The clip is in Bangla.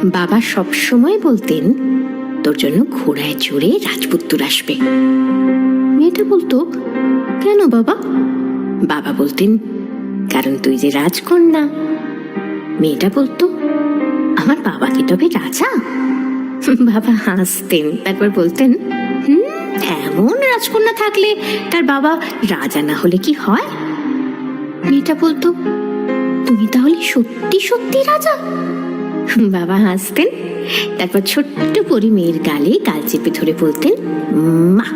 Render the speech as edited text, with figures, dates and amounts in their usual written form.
বাবা সব সময় বলতেন তোর জন্য ঘোড়ায় চড়ে রাজপুত্র আসবে। মেয়েটা বলতো, কেন বাবা? বাবা বলতেন, কারণ তুই যে রাজকন্যা। মেয়েটা বলতো, আমার বাবা কি তবে রাজা? বাবা হাসতেন, তারপর বলতেন, এমন রাজকন্যা থাকলে তার বাবা রাজা না হলে কি হয়? মেয়েটা বলতো, তুমি তাহলে সত্যি সত্যি রাজা? বাবা হাসতেন, তারপর ছোট্ট পরি মেয়ের গালে গাল চেপে ধরে বলতেন, মা।